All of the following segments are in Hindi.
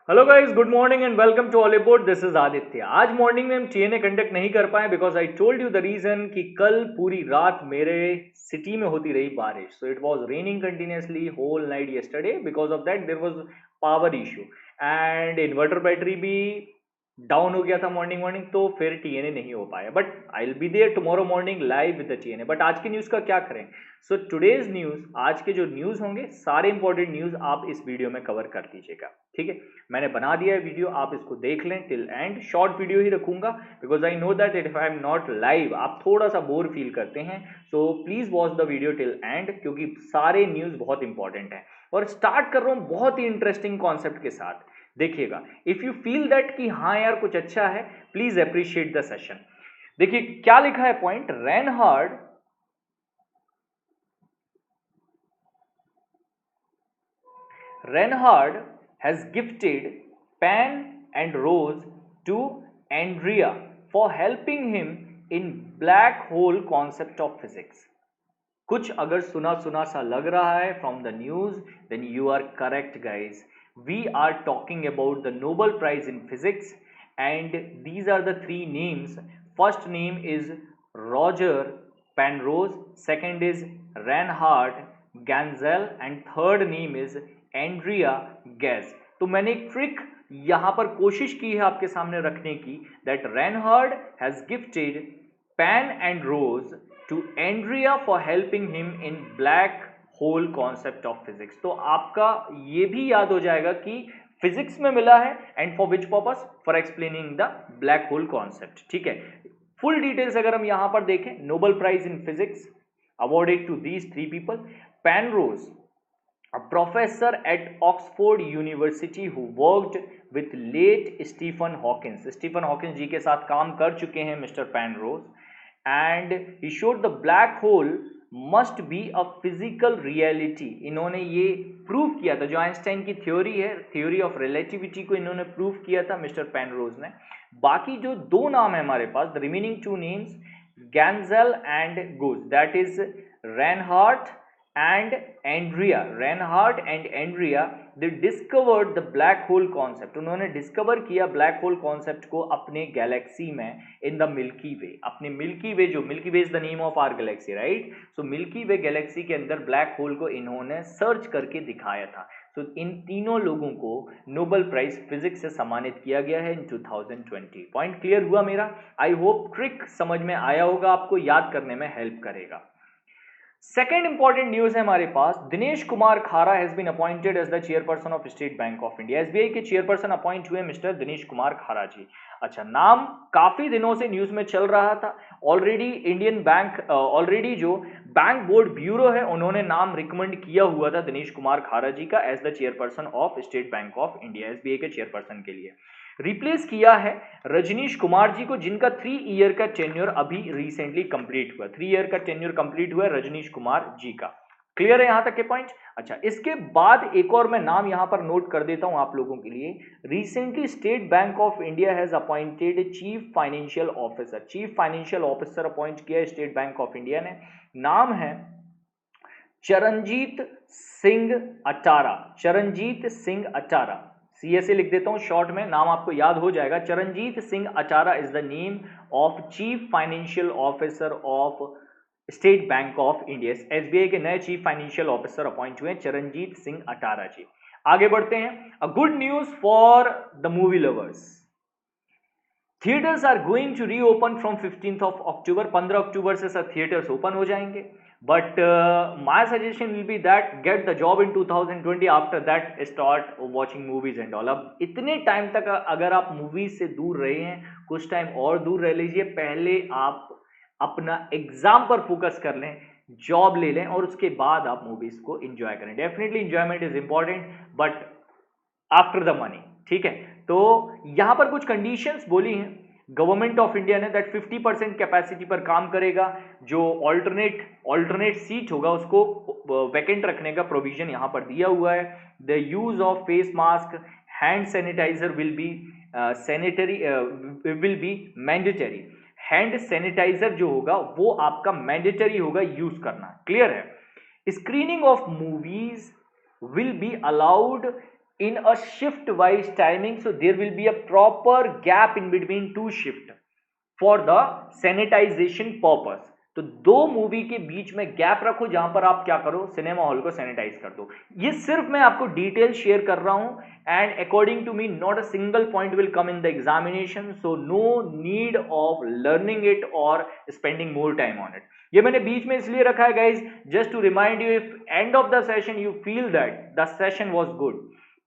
Hello guys, good morning and welcome to Hollywood. This is Aditya. आज मॉर्निंग में हम टीएनए कंडक्ट नहीं कर पाए because I told you the reason कि कल पूरी रात मेरे सिटी में होती रही बारिश। So it was raining continuously whole night yesterday. Because of that there was power issue and inverter battery भी डाउन हो गया था मॉर्निंग मॉर्निंग, तो फिर टीएनए नहीं हो पाया। But I will be there tomorrow morning live with the TNA. But आज की न्यूज़ का क्या करें? सो टुडेज न्यूज़, आज के जो न्यूज़ होंगे सारे इंपॉर्टेंट न्यूज़ आप इस वीडियो में कवर कर दीजिएगा। ठीक है, मैंने बना दिया है वीडियो, आप इसको देख लें टिल एंड। शॉर्ट वीडियो ही रखूंगा because I know that if I am not live आप थोड़ा सा बोर फील करते हैं। So please watch the video till and क्योंकि सारे न्यूज़ बहुत इंपॉर्टेंट है। और स्टार्ट कर रहा हूं बहुत ही इंटरेस्टिंग कॉन्सेप्ट के साथ। देखिएगा, इफ यू फील दैट कि हाँ यार कुछ अच्छा है, प्लीज अप्रिशिएट द सेशन। देखिए क्या लिखा है point. Reinhard has gifted Pan and Rose to Andrea for helping him in black hole concept of physics. कुछ अगर सुना सुना सा लग रहा है from the news, then you are correct guys. We are talking about the Nobel prize in physics and these are the three names. First name is Roger Penrose, second is Reinhard Genzel and third name is Andrea Ghez. तो मैंने एक ट्रिक यहां पर कोशिश की है आपके सामने रखने की, that Reinhard has gifted pen and rose to Andrea for helping him in black hole concept of physics। तो आपका ये भी याद हो जाएगा कि फिजिक्स में मिला है and for which purpose, for explaining the black hole concept. ठीक है, फुल डिटेल्स अगर हम यहां पर देखें, Nobel prize in physics awarded to these three people: Penrose, a professor at Oxford University who worked with late Stephen Hawking। Stephen Hawking ji के साथ काम कर चुके हैं mister Penrose, and he showed the black hole must be a physical reality. इन्होंने ये प्रूव किया था, जो आइंस्टाइन की थ्योरी है, थ्योरी ऑफ रिलेटिविटी को इन्होंने प्रूव किया था मिस्टर पेनरोज ने। बाकी जो दो नाम है हमारे पास, the remaining two names Genzel and Ghez, that is Reinhard and Andrea. Reinhard and Andrea they discovered the black hole concept. उन्होंने डिस्कवर किया ब्लैक होल कॉन्सेप्ट को अपने गैलेक्सी में, इन द मिल्की वे। अपने मिल्की वे, जो Milky Way is the name of our galaxy, right? So Milky Way galaxy के अंदर ब्लैक होल को इन्होंने सर्च करके दिखाया था। तो इन तीनों लोगों को नोबेल प्राइज फिजिक्स से सम्मानित किया गया है इन 2020। पॉइंट क्लियर हुआ मेरा? आई होप ट्रिक समझ में आया होगा, आपको याद करने में हेल्प करेगा। सेकेंड इंपॉर्टेंट न्यूज है हमारे पास, Dinesh Kumar Khara has been appointed as the chairperson of State Bank of India. SBI के चेयरपर्सन अपॉइंट हुए मिस्टर दिनेश कुमार खारा जी। अच्छा, नाम काफी दिनों से न्यूज में चल रहा था। ऑलरेडी इंडियन बैंक, ऑलरेडी जो बैंक बोर्ड ब्यूरो है, उन्होंने नाम रिकमेंड किया हुआ था दिनेश कुमार खारा जी का as the chairperson of State Bank of India, SBI के चेयरपर्सन के लिए। रिप्लेस किया है रजनीश कुमार जी को, जिनका 3 ईयर का टेन्योर अभी रिसेंटली कंप्लीट हुआ। 3 ईयर का टेन्योर कंप्लीट हुआ है रजनीश कुमार जी का। क्लियर है यहां तक के पॉइंट? अच्छा, इसके बाद एक और मैं नाम यहां पर नोट कर देता हूं आप लोगों के लिए। Recently State Bank of India has appointed chief financial officer. Chief financial officer appoint किया स्टेट बैंक ऑफ इंडिया ने। नाम है चरणजीत सिंह अटारा। चरणजीत सिंह अटारा, सीएसए लिख देता हूं शॉर्ट में, नाम आपको याद हो जाएगा। Charanjit Singh Atara is the name of chief financial officer of State Bank of India. SBI के नए चीफ फाइनेंशियल ऑफिसर अपॉइंट हुए चरणजीत सिंह अटारा जी। आगे बढ़ते हैं। A good news for the movie lovers. Theatres are going to reopen from 15th of October. 15 October से सब थिएटर्स ओपन हो जाएंगे। But my suggestion will be that get the job in 2020, after that start watching movies and all. अब इतने टाइम तक अगर आप मूवीज से दूर रहे हैं, कुछ टाइम और दूर रह लीजिए। पहले आप अपना एग्जाम पर फोकस कर लें, जॉब ले लें, और उसके बाद आप मूवीज को एंजॉय करें। Definitely enjoyment is important, but after the money. ठीक है, तो यहां पर कुछ कंडीशंस बोली हैं गवर्नमेंट ऑफ इंडिया ने, दैट 50% कैपेसिटी पर काम करेगा। जो ऑल्टरनेट सीट होगा उसको वैकेंट रखने का प्रोविजन यहां पर दिया हुआ है। The use of face mask, hand sanitiser will be mandatory. Hand sanitiser जो होगा वो आपका मैंडेटरी होगा यूज करना। क्लियर है? Screening of movies will be allowed in a shift wise timing, so there will be a proper gap in between two shift for the sanitization purpose. तो दो मूवी के बीच में गैप रखो जहां पर आप क्या करो, सिनेमा हॉल को सैनिटाइज कर दो. ये सिर्फ मैं आपको डिटेल शेयर कर रहा हूं, and according to me not a single point will come in the examination, so no need of learning it और spending more time on it. ये मैंने बीच में इसलिए रखा है guys, just to remind you, if end of the session you feel that the session was good,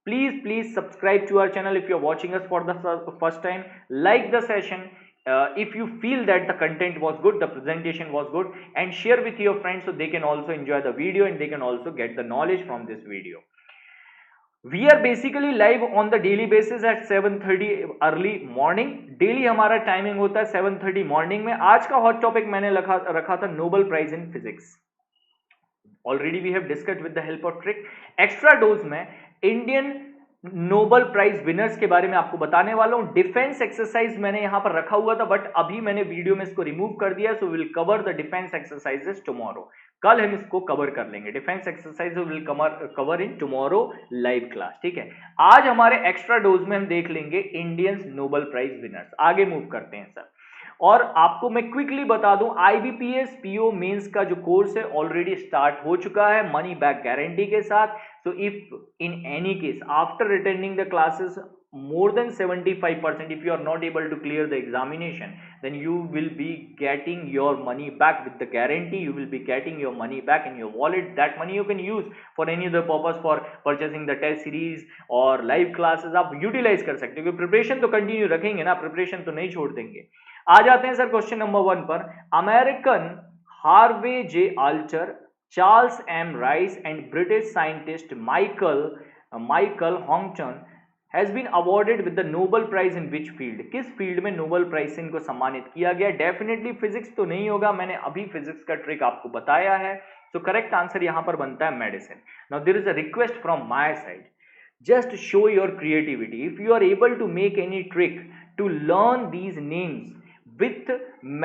please subscribe to our channel. If you're watching us for the first time, like the session. If you feel that the content was good, the presentation was good, and share with your friends so they can also enjoy the video and they can also get the knowledge from this video. We are basically live on the daily basis at 7:30 early morning. Daily हमारा टाइमिंग होता है 7:30 मॉर्निंग में. आज का हॉट टॉपिक मैंने रखा था Nobel prize in physics. Already we have discussed with the help of trick. Extra dose में इंडियन नोबेल प्राइज विनर्स के बारे में आपको बताने वाला हूं. डिफेंस एक्सरसाइज मैंने यहां पर रखा हुआ था, बट अभी मैंने वीडियो में इसको रिमूव कर दिया, so will cover the defence exercises tomorrow. कल हम इसको कवर कर लेंगे. Defence exercise will cover in tomorrow live class. ठीक है, आज हमारे एक्स्ट्रा डोज में हम देख लेंगे इंडियंस नोबेल प्राइज विनर्स. आगे मूव करते हैं सर. और आपको मैं क्विकली बता दूं, आईबीपीएस पीओ मेंस का जो कोर्स है ऑलरेडी स्टार्ट हो चुका है मनी बैक गारंटी के साथ. So if in any case after attending the classes more than 75%, if you are not able to clear the examination, then you will be getting your money back with the guarantee. You will be getting your money back in your wallet. That money you can use for any other purpose, for purchasing the test series or live classes. आप utilize कर सकते हो. प्रिपरेशन तो कंटिन्यू रखेंगे ना, प्रिपरेशन तो नहीं छोड़ देंगे. आ जाते हैं सर क्वेश्चन नंबर 1 पर. American Harvey J alter, Charles M. Rice and British scientist Michael Hongton has been awarded with the Nobel Prize in which field? किस फील्ड में नोबेल प्राइज से इनको सम्मानित किया गया? डेफिनेटली फिजिक्स तो नहीं होगा, मैंने अभी फिजिक्स का ट्रिक आपको बताया है. तो करेक्ट आंसर यहां पर बनता है medicine. Now there is a request from my side, just show your creativity. If you are able to make any trick to learn these names with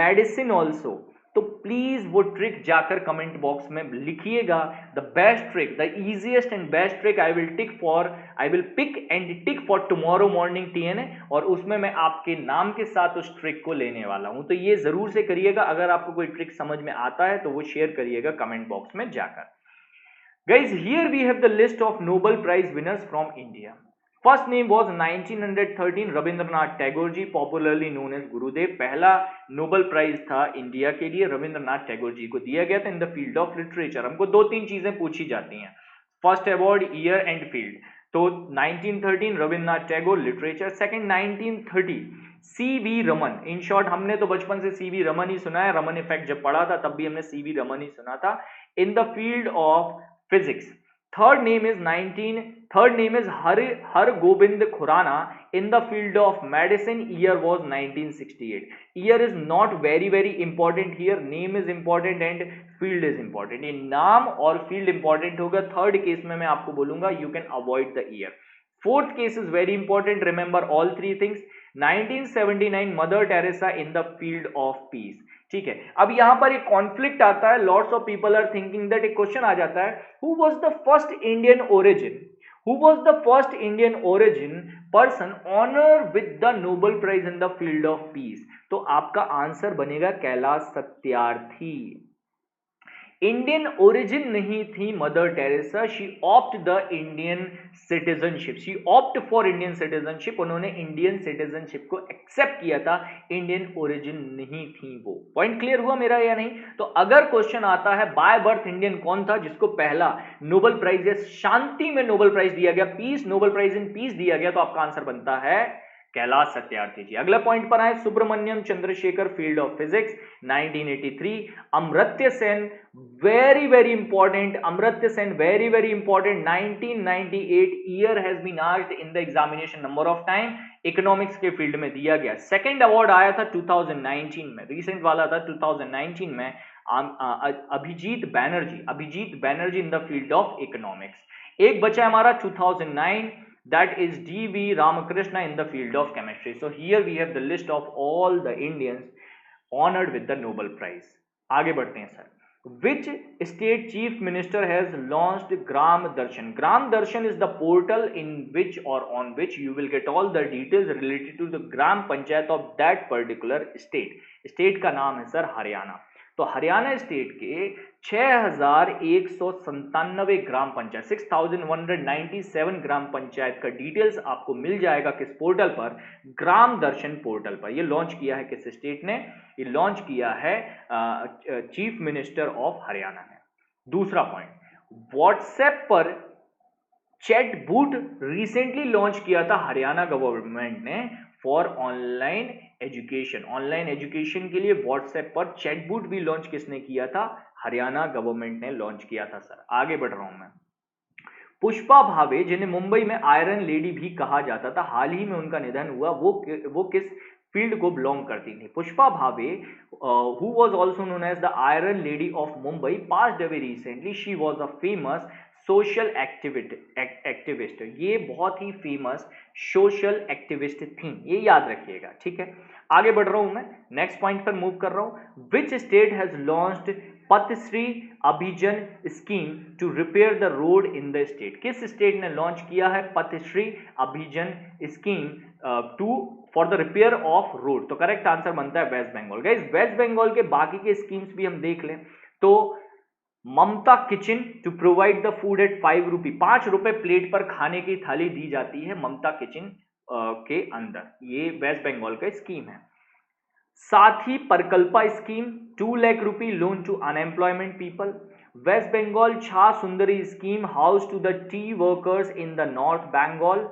medicine also, तो प्लीज वो ट्रिक जाकर कमेंट बॉक्स में लिखिएगा. The best trick, the easiest and best trick I will pick and tick for tomorrow morning TNA, और उसमें मैं आपके नाम के साथ उस ट्रिक को लेने वाला हूं. तो ये जरूर से करिएगा. अगर आपको कोई ट्रिक समझ में आता है तो वो शेयर करिएगा कमेंट बॉक्स में जाकर. Guys, here we have the list of Nobel Prize winners from India. First name was 1913 Rabindranath Tagore ji, popularly known as Gurudev. पहला नोबेल प्राइज था इंडिया के लिए, रविंद्रनाथ टैगोर जी को दिया गया था इन द फील्ड ऑफ लिटरेचर. हमको 2-3 चीजें पूछी जाती हैं. First award, year and field. तो 1913 Rabindranath Tagore literature. Second 1930 CV Raman. In short हमने तो बचपन से सीवी रमन ही सुना है. रमन इफेक्ट जब पढ़ा था तब भी हमने सीवी रमन ही सुना था. इन the field of physics. Third name is Har Gobind Khurana in the field of medicine. Year was 1968. Year is not very important here. Name is important and field is important. ये नाम और field important होगा. Third case में मैं आपको बोलूंगा you can avoid the year. Fourth case is very important. Remember all three things. 1979 Mother Teresa in the field of peace. ठीक है, अब यहां पर एक कॉन्फ्लिक्ट आता है. Lots of people are thinking that, एक क्वेश्चन आ जाता है, who was the first Indian origin person honour with the Nobel prize in the field of peace? तो आपका आंसर बनेगा कैलाश सत्यार्थी. इंडियन ओरिजिन नहीं थी mother Teresa. She opt the Indian citizenship. She opt for Indian citizenship. उन्होंने इंडियन सिटीजनशिप को एक्सेप्ट किया था. इंडियन ओरिजिन नहीं थी वो. पॉइंट क्लियर हुआ मेरा या नहीं? तो अगर क्वेश्चन आता है बाय बर्थ इंडियन कौन था जिसको पहला नोबेल प्राइज या शांति में नोबेल प्राइज दिया गया, peace, Nobel prize in peace दिया गया, तो आपका आंसर बनता है कैलाश सत्यार्थी जी. अगला पॉइंट पर आए, Subrahmanyan Chandrasekhar field of physics 1983. Amartya Sen very important. Amartya Sen very important 1998. Year has been asked in the examination number of time. Economics के फील्ड में दिया गया. सेकंड अवार्ड आया था 2019 में, रिसेंट वाला था 2019 में. Abhijit Banerjee in the field of economics. एक बचा हमारा 2009, that is D.V. Ramakrishna in the field of chemistry. So here we have the list of all the Indians honored with the Nobel Prize. आगे बढ़ते हैं sir. Which state chief minister has launched Gram Darshan? Gram Darshan is the portal in which or on which you will get all the details related to the Gram Panchayat of that particular state. State का नाम है सर हरियाणा। तो हरियाणा स्टेट के 6197 ग्राम पंचायत 6197 ग्राम पंचायत का डिटेल्स आपको मिल जाएगा किस पोर्टल पर? ग्राम दर्शन पोर्टल पर। ये लॉन्च किया है किस स्टेट ने? ये लॉन्च किया है चीफ मिनिस्टर ऑफ हरियाणा ने। दूसरा पॉइंट, व्हाट्सएप पर चैटबॉट रिसेंटली लॉन्च किया था हरियाणा गवर्नमेंट ने for online education. Online education के लिए व्हाट्सएप पर चैटबॉट भी लॉन्च किसने किया था? हरियाणा गवर्नमेंट ने लॉन्च किया था सर। आगे बढ़ रहा हूं मैं। पुष्पा भावे, जिन्हें मुंबई में आयरन लेडी भी कहा जाता था, हाल ही में उनका निधन हुआ। वो किस फील्ड को बिलोंग करती थी? Pushpa Bhave, who was also known as the Iron Lady of Mumbai, passed away recently. She was a famous social activist. ये बहुत ही फेमस सोशल एक्टिविस्ट थी, ये याद रखिएगा, ठीक है। आगे बढ़ रहा हूं मैं, नेक्स्ट पॉइंट पर मूव कर रहा हूं। Which state has launched Pathashree Abhijan scheme to repair the road in the state? किस स्टेट ने लॉन्च किया है Pathashree Abhijan scheme for the repair of road? तो करेक्ट आंसर बनता है वेस्ट बंगाल। गाइस, वेस्ट बंगाल के बाकी के स्कीम्स भी हम देख लें तो Mamata kitchen to provide the food at 5 rupee, 5 रुपए प्लेट पर खाने की थाली दी जाती है ममता किचन के अंदर। ये वेस्ट बंगाल का स्कीम है। Sathi Prakalpa scheme 2 lakh rupee loan to unemployment people. West Bengal Chaa Sundari scheme house to the tea workers in the North Bengal.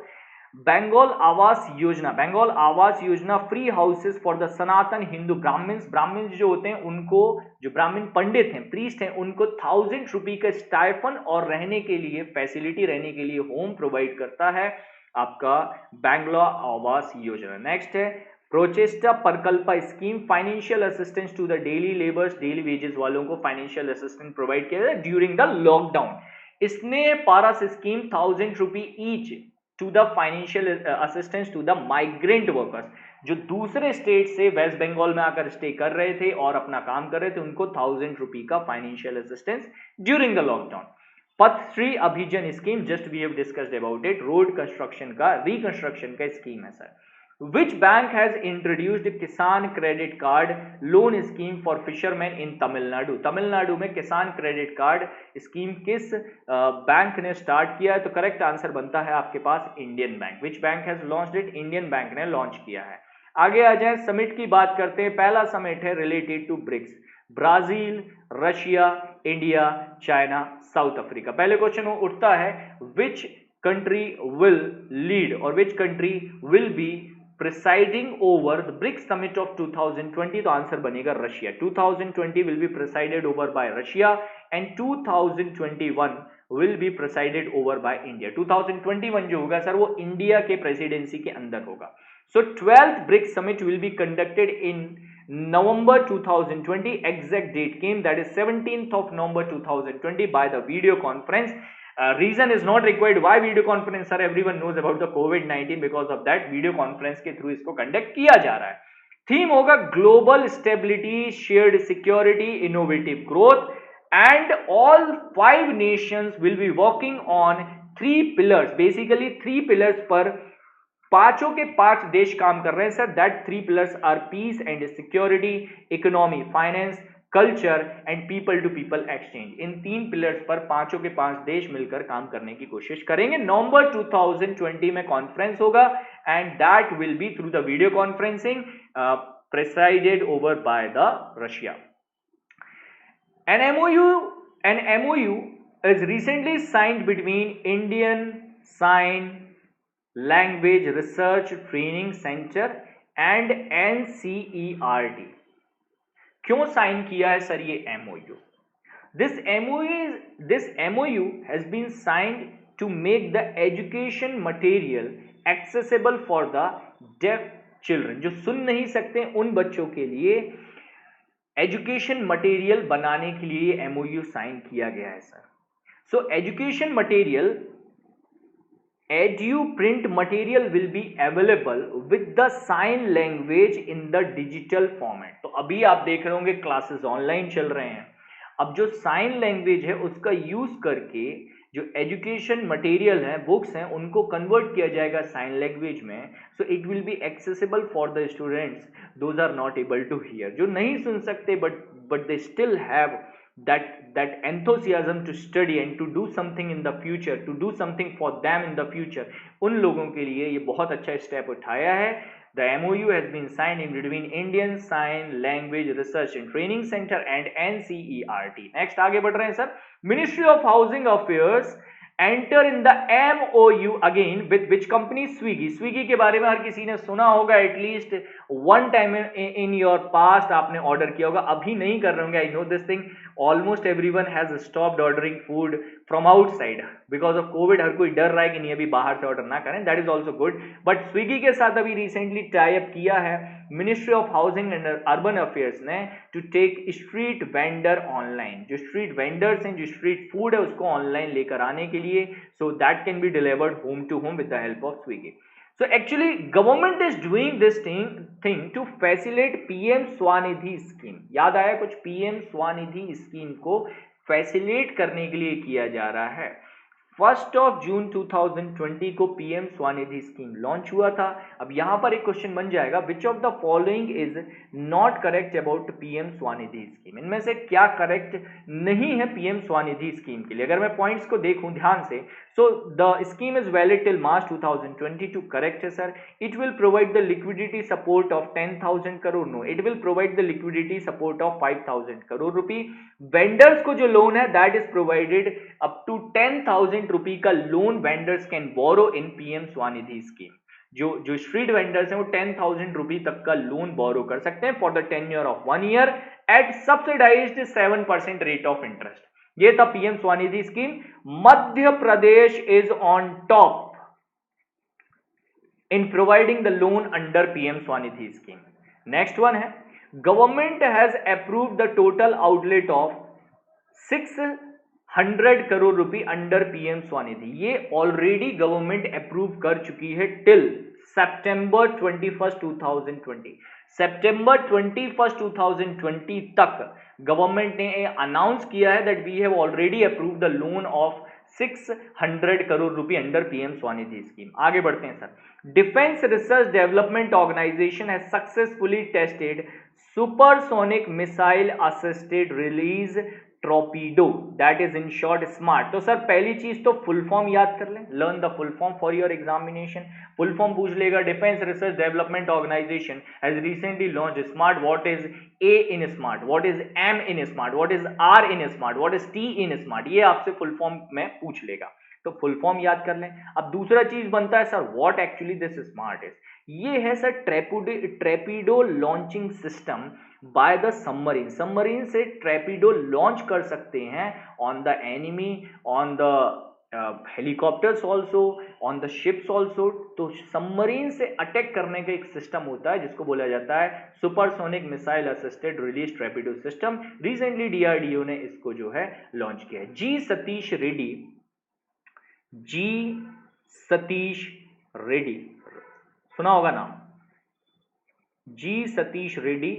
Bengal Awas Yojana free houses for the Sanatan Hindu Brahmins. Brahmins जो होते हैं उनको, जो ब्राह्मण पंडित हैं, प्रीस्ट हैं, उनको 1000 रुपी का स्टाइफन और रहने के लिए फैसिलिटी, रहने के लिए होम प्रोवाइड करता है आपका बंगाल आवास योजना। नेक्स्ट है Prochesta Prakalpa scheme, financial assistance to the daily labours, daily wages वालों को फाइनेंशियल असिस्टेंस प्रोवाइड किया जाए ड्यूरिंग द लॉकडाउन। इसने Paras scheme 1000 rupee each to the financial assistance to the migrant workers, जो दूसरे स्टेट से वेस्ट बंगाल में आकर स्टे कर रहे थे और अपना काम कर रहे थे, उनको 1000 रुपी का financial assistance during the lockdown. Pathashree Abhijan scheme, just we have discussed about it, road construction का, रिकंस्ट्रक्शन का स्कीम है sir. Which bank has introduced Kisan credit card loan scheme for fisherman in Tamil Nadu? Tamil Nadu में किसान क्रेडिट कार्ड स्कीम किस बैंक ने स्टार्ट किया है? तो करेक्ट आंसर बनता है आपके पास Indian bank. Which bank has launched it? Indian bank ने लॉन्च किया है। आगे आ जाए, समिट की बात करते हैं। पहला समिट है related to BRICS, Brazil, Russia, India, China, South Africa. पहले क्वेश्चन उठता है विच कंट्री विल लीड और which country will be presiding over the BRICS summit of 2020? तो आंसर बनेगा Russia. 2020 will be presided over by Russia and 2021 will be presided over by India। 2021 जो होगा सर वो इंडिया के प्रेसिडेंसी के अंदर होगा। So 12th BRICS summit will be conducted in November 2020। exact date came, that is 17th of November 2020 by the video conference। reason is not required, why video conference sir? everyone knows about the COVID-19, because of that video conference के थ्रू इसको कंडक्ट किया जा रहा है। थीम होगा global stability, shared security, innovative growth, and all 5 nations will be working on 3 pillars। Basically 3 pillars पर पांचों के 5 देश काम कर रहे हैं sir. That 3 pillars are peace and security, economy, finance, culture and people to people exchange. इन 3 पिलर्स पर पांचों के 5 देश मिलकर काम करने की कोशिश करेंगे। नवंबर 2020 में कॉन्फ्रेंस होगा and that will be through the video conferencing presided over by the Russia. An MOU is recently signed between Indian Sign Language Research Training Center and NCERT। क्यों साइन किया है सर ये MOU? This MOU has been signed to make the education material accessible for the deaf children। जो सुन नहीं सकते उन बच्चों के लिए एजुकेशन मटेरियल बनाने के लिए MOU साइन किया गया है sir. So education material, edu print material will be available with the sign language in the digital format। तो अभी आप देख रहे होंगे क्लासेस ऑनलाइन चल रहे हैं, अब जो साइन लैंग्वेज है उसका यूज करके जो एजुकेशन मटेरियल है, बुक्स हैं, उनको कन्वर्ट किया जाएगा साइन लैंग्वेज में. So it will be accessible for the students those are not able to hear, जो नहीं सुन सकते but they still have that enthusiasm to study and to do something in the future, to do something for them in the future. उन लोगों के लिए ये बहुत अच्छा स्टेप उठाया है. The MOU has been signed in between Indian Sign Language Research and Training Center and NCERT. Next आगे बढ़ रहे हैं sir. Ministry of Housing Affairs enter in the MOU again with which company? Swiggy. Swiggy के बारे में हर किसी ने सुना होगा, at least one time in your past आपने ऑर्डर किया होगा. अभी नहीं कर रहे होंगे, I know this thing. Almost everyone has stopped ordering food from outside because of COVID. हर कोई डर रहा है कि नहीं अभी बाहर से ऑर्डर ना करें. That is also good. But Swiggy के साथ अभी रिसेंटली टाई अप किया है Ministry of Housing and Urban Affairs ने to take street vendor online. जो स्ट्रीट वेंडर्स हैं, जो स्ट्रीट फूड है, उसको ऑनलाइन लेकर आने के लिए, so that can be delivered home to home with the help of Swiggy. So actually government is doing this thing to facilitate PM Swanidhi scheme. याद आया कुछ? PM Swanidhi scheme को फैसिलिटेट करने के लिए किया जा रहा है. 1 जून 2020 को पीएम स्वानिधि स्कीम लॉन्च हुआ था. अब यहां पर एक क्वेश्चन बन जाएगा, which of the following is not correct about PM Svanidhi scheme. इनमें से क्या करेक्ट नहीं है पीएम स्वानिधि स्कीम के लिए? अगर मैं पॉइंट्स को देखूं ध्यान से, so the scheme is valid till March 2022. Correct है sir. It will provide the liquidity support of 10,000 crore. No, it will provide the liquidity support of 5,000 crore rupee. Vendors को जो लोन है that is provided up to 10,000 rupee का loan vendors can borrow in PM Svanidhi scheme. जो स्ट्रीट वेंडर्स हैं वो 10,000 रुपी तक का लोन बोरो कर सकते हैं for the tenure of 1 year at subsidised 7% rate of interest. ये था PM Svanidhi scheme. Madhya Pradesh is on top in providing the loan under PM Svanidhi scheme. Next one है, government has approved the total outlet of 600 crore rupee under PM Svanidhi. ये ऑलरेडी गवर्नमेंट अप्रूव कर चुकी है टिल सितंबर 21, 2020. सितंबर 21, 2020 तक गवर्नमेंट ने अनाउंस किया है that we have already approved the loan of 600 crore rupee under PM Svanidhi scheme. आगे बढ़ते हैं sir. Defence research development organisation has successfully tested supersonic missile assisted release torpedo, that is in short SMART. तो सर पहली चीज तो फुल फॉर्म याद कर लें, learn the full form for your examination. Full form पूछ लेगा. Defence research development organisation has recently launch SMART. What is A in SMART, what is M in SMART, what is R in SMART, what is T in SMART. ये आपसे फुल फॉर्म में पूछ लेगा, तो फुल फॉर्म याद कर लें. अब दूसरा चीज बनता है sir, what actually this smart is. ये है sir torpedo launching system by the submarine. Submarine से ट्रेपिडो लॉन्च कर सकते हैं on the enemy, on the helicopters also, on the ships also. तो सबमरीन से अटैक करने का एक सिस्टम होता है जिसको बोला जाता है supersonic missile assisted release torpedo system. Recently DRDO ने इसको जो है लॉन्च किया है. जी सतीश रेड्डी सुना होगा नाम. G Satish Reddy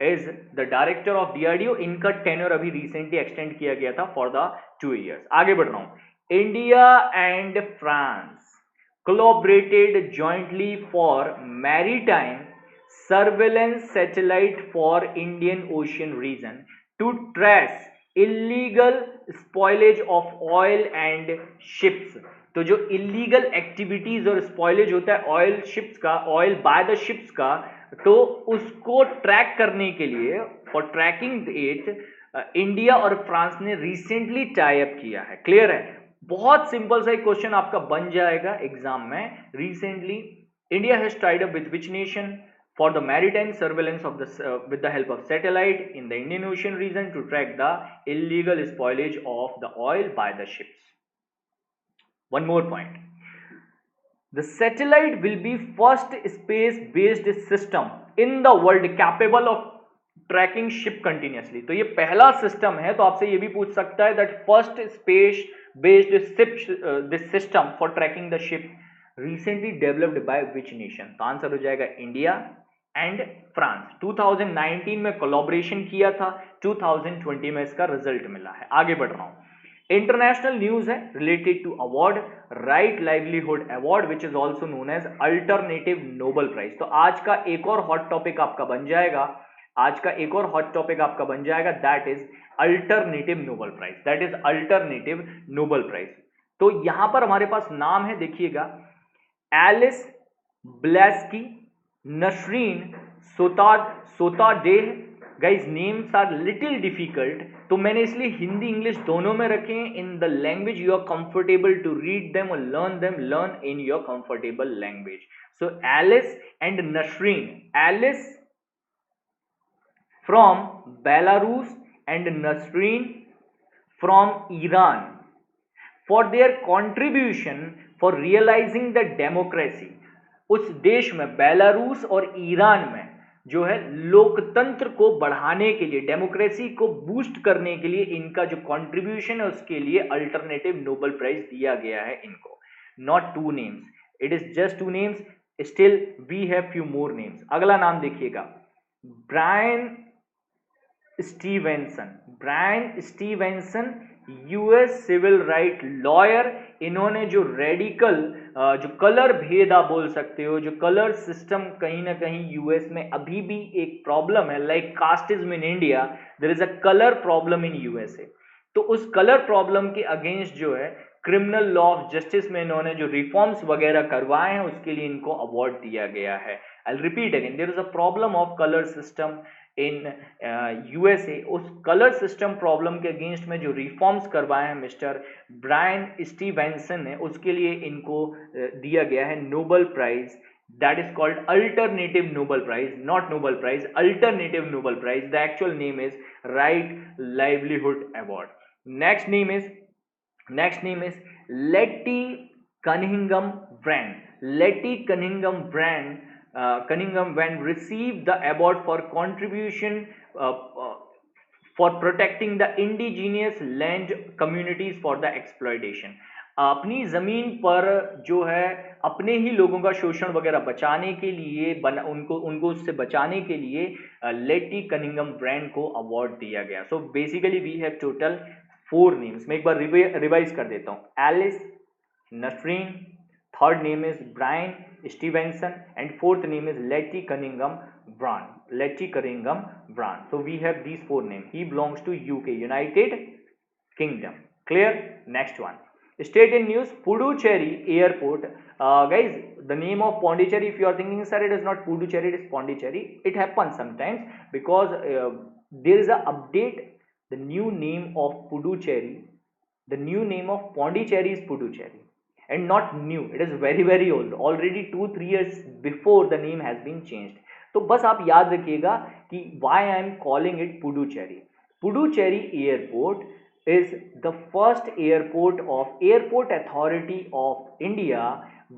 is the director of DRDO. इनका टेन्योर अभी रिसेंटली एक्सटेंड किया गया था फॉर द 2 years. आगे बढ़ रहा हूं. India and France collaborated jointly for maritime surveillance satellite for Indian Ocean region to trace illegal spoilage of oil and ships. तो जो इलीगल एक्टिविटीज और स्पॉइलेज होता है ऑयल शिप्स का, ऑयल बाय द शिप्स का, तो उसको ट्रैक करने के लिए फॉर ट्रैकिंग इट इंडिया और फ्रांस ने रिसेंटली टाई अप किया है. क्लियर है? बहुत सिंपल सा एक क्वेश्चन आपका बन जाएगा एग्जाम में. Recently India has tied up with which nation for the maritime surveillance of the with the help of satellite in the Indian Ocean region to track the illegal spoilage of the oil by the ships. One more point. The satellite will be first space-based system in the world capable of tracking ship continuously. तो ये पहला सिस्टम है. तो आपसे ये भी पूछ सकता है that first space-based this system for tracking the ship recently developed by which nation. तो आंसर हो जाएगा इंडिया एंड फ्रांस। 2019 में कोलैबोरेशन किया था, 2020 में इसका रिजल्ट मिला है। आगे बढ़ रहा हूं। इंटरनेशनल न्यूज है related to award, right livelihood award which is also known as alternative Nobel prize. तो आज का एक और हॉट टॉपिक आपका बन जाएगा, that is alternative Nobel prize, तो यहां पर हमारे पास नाम है, देखिएगा, Ales Bialiatski, Nasrin Sotoudeh. Guys names are little difficult, तो मैंने इसलिए हिंदी इंग्लिश दोनों में रखे हैं। In the language you are comfortable to read them और learn in your comfortable language. So Ales and Nasrin, Ales from Belarus and Nasreen from Iran for their contribution for realizing the democracy। उस देश में, बेलारूस और ईरान में जो है लोकतंत्र को बढ़ाने के लिए, डेमोक्रेसी को बूस्ट करने के लिए इनका जो कंट्रीब्यूशन है उसके लिए अल्टरनेटिव नोबेल प्राइज दिया गया है इनको। Not two names, it is just two names, still we have few more names. अगला नाम देखिएगा, Bryan Stevenson, US civil right lawyer. इन्होंने जो रेडिकल, जो कलर भेद आप बोल सकते हो, जो कलर सिस्टम कहीं ना कहीं यूएस में अभी भी एक प्रॉब्लम है, like casteism in India, there is a colour problem in USA. तो उस कलर प्रॉब्लम के अगेंस्ट जो है क्रिमिनल लॉ ऑफ जस्टिस में इन्होंने जो रिफॉर्म्स वगैरह करवाए हैं उसके लिए इनको अवार्ड दिया गया है। I will repeat again, there is a problem of colour system in USA. उस कलर सिस्टम प्रॉब्लम के अगेंस्ट में जो रिफॉर्म्स करवाए हैं मिस्टर ब्रायन स्टीवेंसन ने, उसके लिए इनको दिया गया है Nobel prize, that is called alternative Nobel Prize, not Nobel Prize, alternative Nobel Prize. The actual name is Right Livelihood Award. Next name is Letty Cunningham Brand received the award for contribution for protecting the indigenous land communities for the exploitation। अपनी जमीन पर जो है अपने ही लोगों का शोषण वगैरह बचाने के लिए उनको उससे बचाने के लिए लेटी कनिंगम ब्रांड को अवार्ड दिया गया। So basically we have total 4 names. मैं एक बार रिवाइज कर देता हूँ, Ales, Nasrin, third name is Bryan Stevenson and fourth name is Lottie Cunningham Wren. So we have these 4 names. He belongs to UK, United Kingdom. Clear? Next one. State in news, Puducherry Airport. Guys, the name of Pondicherry, if you are thinking, sir, it is not Puducherry, it is Pondicherry. It happens sometimes because there is a update. The new name of Puducherry, the new name of Pondicherry is Puducherry. And not new, it is very very old. Already 2-3 years before the name has been changed. तो बस आप याद रखिएगा कि why I am calling it Puducherry. Puducherry Airport is the first airport of Airport Authority of India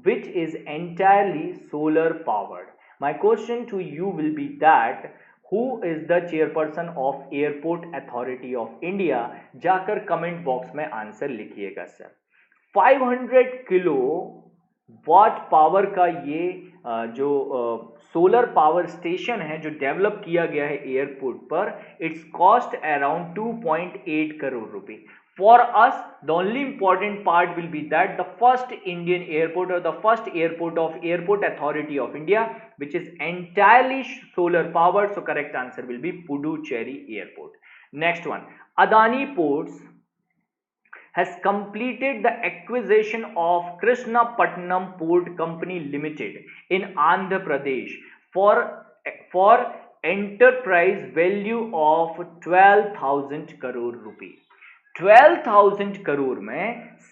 which is entirely solar powered. My question to you will be that who is the chairperson of Airport Authority of India? जाकर कमेंट बॉक्स में आंसर लिखिएगा सर। 500 किलो वाट पावर का ये जो सोलर पावर स्टेशन है जो डेवलप किया गया है एयरपोर्ट पर, इट्स कॉस्ट अराउंड 2.8 करोड़ रुपए। For us the only important part will be that the first Indian airport और the first airport of Airport Authority of India which is entirely solar powered. So correct answer will be Puducherry airport. Next one, Adani ports has completed the acquisition of Krishnapatnam Port Company Limited in Andhra Pradesh for enterprise value of 12,000 crore rupees. 12,000 crore में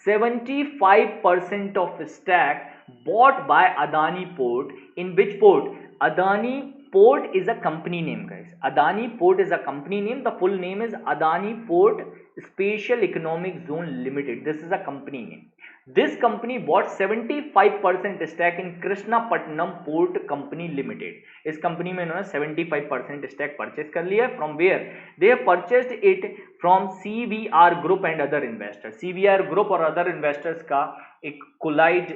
75% of stake bought by Adani Port. In which port? Adani Port is a company name, guys. Adani Port is a company name. The full name is Adani Port Special Economic Zone Limited. This is a company name. This company bought 75% stake in Krishnapatnam Port Company Limited. इस कंपनी में इन्होंने 75% स्टैक परचेज कर लिया। From where? They have purchased it from CVR group and other investors. CVR group और अदर इन्वेस्टर्स का एक कोलाइड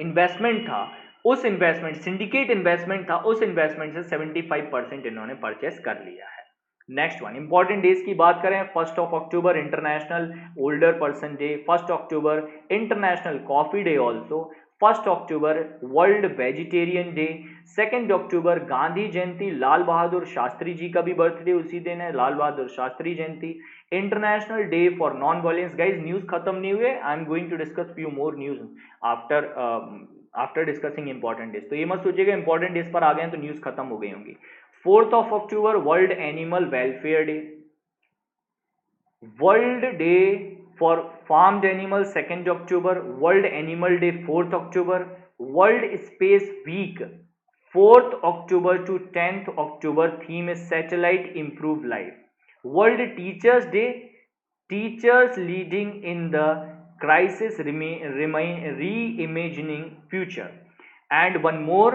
इन्वेस्टमेंट था, उस इन्वेस्टमेंट, सिंडिकेट इन्वेस्टमेंट था, उस इन्वेस्टमेंट से 75% इन्होंने परचेस कर लिया है। नेक्स्ट वन, इंपॉर्टेंट डेज की बात करें, 1 October international older person day, 1 October international coffee day also, 1 October world vegetarian day, 2 October Gandhi Jayanti, Lal Bahadur Shastri ji का भी बर्थडे उसी दिन है, Lal Bahadur Shastri Jayanti, international day for non violence. Guys news खत्म नहीं हुए, I am going to discuss few more news after discussing important days. तो ये मत सोचिएगा इंपॉर्टेंट डेज पर आ गए तो न्यूज खत्म हो गई होंगी। 4 October world animal welfare day, world day for farmed animal 2 October, world animal day 4 October, world space week 4 October to 10 October, theme is satellite improve life, world teachers day, teachers leading in the crisis reimagining future, and one more,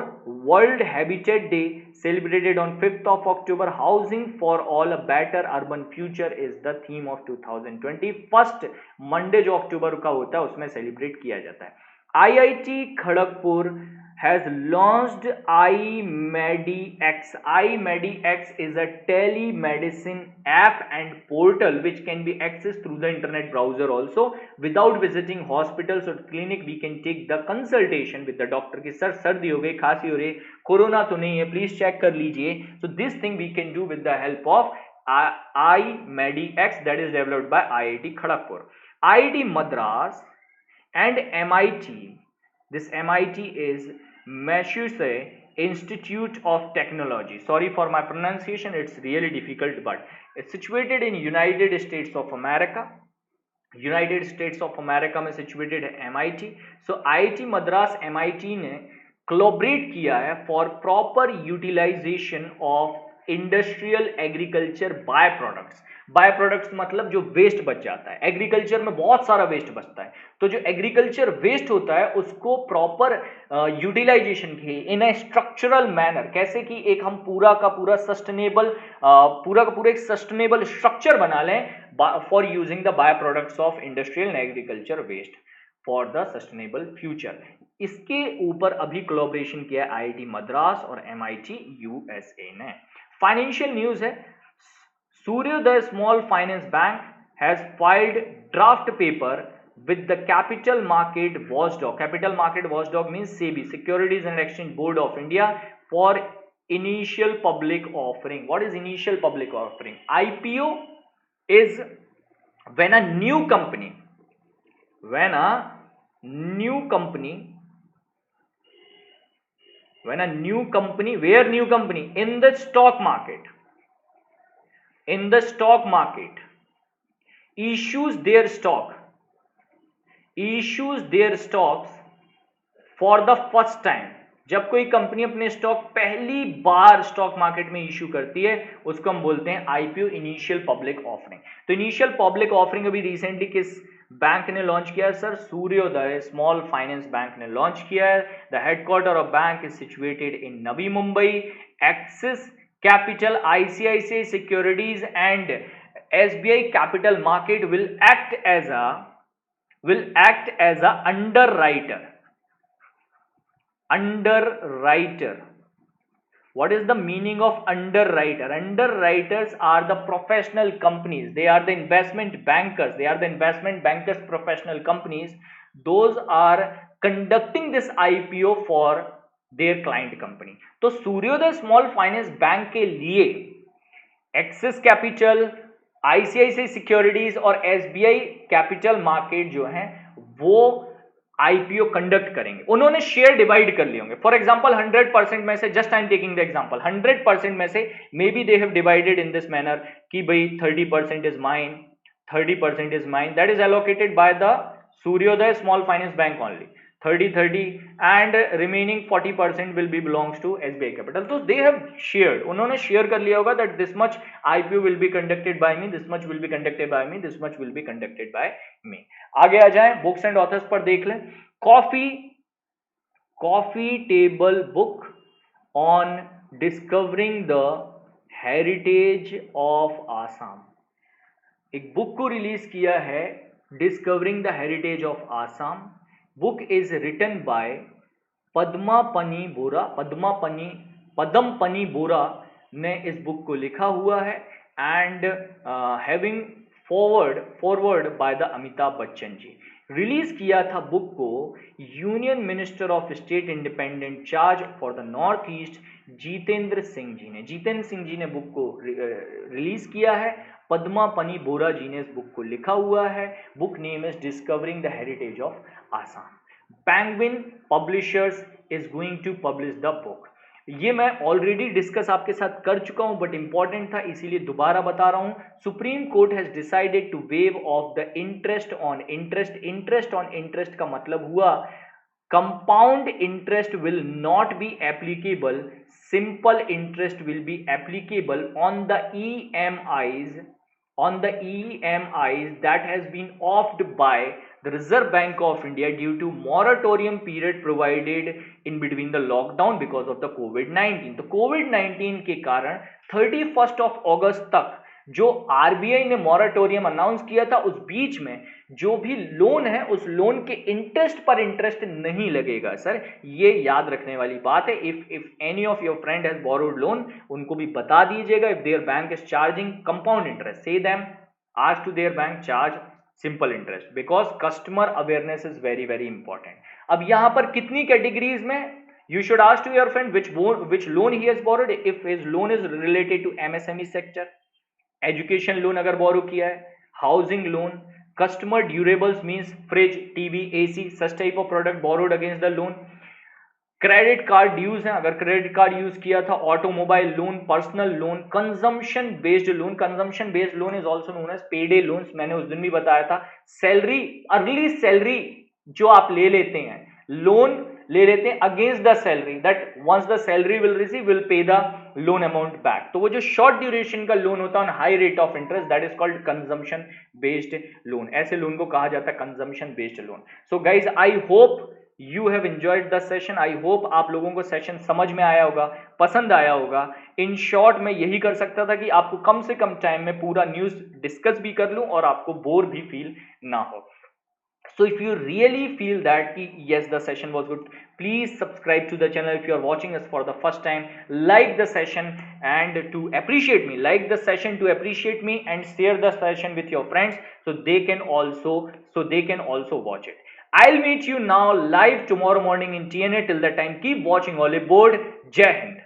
world habitat day celebrated on 5th of October, housing for all, a better urban future is the theme of 2020। First Monday जो अक्टूबर का होता है उसमें सेलिब्रेट किया जाता है। IIT Kharagpur has launched iMediX. iMediX is a telemedicine app and portal which can be accessed through the internet browser also without visiting hospitals or clinic. We can take the consultation with the doctor कि सर सर्दी हो गई, खांसी हो रही, कोरोना तो नहीं है, प्लीज चेक कर लीजिए। So this thing we can do with the help of iMediX, that is developed by IIT Kharagpur, IIT Madras and MIT. This MIT is Massachusetts Institute of Technology. Sorry for my pronunciation, it's really difficult, but it's situated in United States of America. United States of America में सिचुएटेड है MIT। So IIT Madras MIT ने कोलैबोरेट किया है for proper utilisation of industrial agriculture by products. By products मतलब जो वेस्ट बच जाता है, एग्रीकल्चर में बहुत सारा वेस्ट बचता है, तो जो एग्रीकल्चर वेस्ट होता है उसको प्रॉपर यूटिलाइजेशन की इन ए स्ट्रक्चरल मैनर, कैसे कि एक हम पूरा का पूरा सस्टेनेबल पूरा का पूरा एक सस्टेनेबल स्ट्रक्चर बना लें for using the by products of industrial and agriculture waste for the sustainable future. इसके ऊपर अभी कोलैबोरेशन किया है IIT मद्रास और MIT USA ने। फाइनेंशियल न्यूज है, सूर्योदय small finance bank has filed draft paper with the capital market watchdog. Capital market watchdog means SEBI, Securities and Exchange Board of India, for initial public offering. What is initial public offering? IPO is when a new company where new company in the stock market issues their stocks for the first time। जब कोई कंपनी अपने स्टॉक पहली बार स्टॉक मार्केट में इश्यू करती है उसको हम बोलते हैं IPO, इनिशियल पब्लिक ऑफरिंग। तो इनिशियल पब्लिक ऑफरिंग अभी रिसेंटली किस बैंक ने लॉन्च किया है सर? सूर्योदय स्मॉल फाइनेंस बैंक ने लॉन्च किया है। The headquarter of bank is situated in Navi Mumbai. Axis capital, ICICI securities and SBI capital market will act as a underwriter। What is the meaning of underwriter? Underwriters are the professional companies, they are the investment bankers, professional companies, those are conducting this IPO for their client company। तो सूर्योदय स्मॉल फाइनेंस बैंक के लिए एक्सिस कैपिटल, ICICI सिक्योरिटीज और SBI कैपिटल मार्केट जो है वो IPO कंडक्ट करेंगे। उन्होंने शेयर डिवाइड कर लिए होंगे। फॉर एग्जांपल 100% में से, just I am taking the example, 100% में से maybe they have divided in this manner कि भाई 30% is mine, 30% is mine, that is allocated by the Suryoday small finance bank only, 30-30 and remaining 40% will be belongs to SBI capital। तो they have shared, उन्होंने शेयर कर लिया होगा that this much IPO will be conducted by me, this much will be conducted by me, this much will be conducted by me। आगे आ जाएं, बुक्स एंड ऑथर्स पर देख लें। Coffee table book on discovering the heritage of Assam, एक बुक को रिलीज किया है, discovering the heritage of Assam. Book is written by Padmapani Bora ने इस बुक को लिखा हुआ है and having forward by the Amitabh Bachchan ji. Release किया था बुक को union minister of state independent charge for the north east Jitendra Singh ji ने बुक को रिलीज किया है। पद्मापनी बोरा जी ने इस बुक को लिखा हुआ है। Book name is discovering the heritage of Assam. Penguin publishers is going to publish the book. ये मैं ऑलरेडी डिस्कस आपके साथ कर चुका हूं बट इंपॉर्टेंट था इसीलिए दोबारा बता रहा हूं। Supreme Court has decided to waive off the interest on interest का मतलब हुआ compound interest will not be applicable, simple interest will be applicable on the EMIs that has been offed by the Reserve Bank of India due to moratorium period provided in between the lockdown because of the COVID-19। तो COVID-19 के कारण 31 अगस्त तक जो आरबीआई ने मॉरेटोरियम अनाउंस किया था उस बीच में जो भी लोन है उस लोन के इंटरेस्ट पर इंटरेस्ट नहीं लगेगा सर, ये याद रखने वाली बात है। If any of your friend has borrowed loan उनको भी बता दीजिएगा, if their bank is charging compound interest से them ask to their bank charge simple interest because customer awareness is very very important. अब यहां पर कितनी कैटेगरीज में you should ask to your friend which loan he has borrowed। if his loan is related to MSME sector, education loan अगर बोरो किया है, housing loan, customer durables means fridge, TV, AC, such type of product borrowed against the loan. Credit card dues है, अगर क्रेडिट कार्ड यूज किया था, automobile loan, personal loan, consumption based loan is also known as payday loans, मैंने उस दिन भी बताया था। सैलरी, अर्ली सैलरी जो आप ले लेते हैं, लोन ले लेते हैं against the salary, that once the salary will receive will pay the loan amount back. तो वो जो शॉर्ट ड्यूरेशन का लोन होता है on high rate of interest that is called consumption based loan. ऐसे लोन को कहा जाता है consumption based loan. So guys I hope you have enjoyed the session. I hope आप लोगों को सेशन समझ में आया होगा, पसंद आया होगा। इन शॉर्ट मैं यही कर सकता था कि आपको कम से कम टाइम में पूरा न्यूज डिस्कस भी कर लूं और आपको बोर भी फील ना हो। So if you really feel that yes the session was good, please subscribe to the channel. If you are watching us for the first time, like the session and to appreciate me, like the session to appreciate me and share the session with your friends so they can also watch it. I'll meet you now live tomorrow morning in TNA. Till that time keep watching Olive Board. Jai Hind.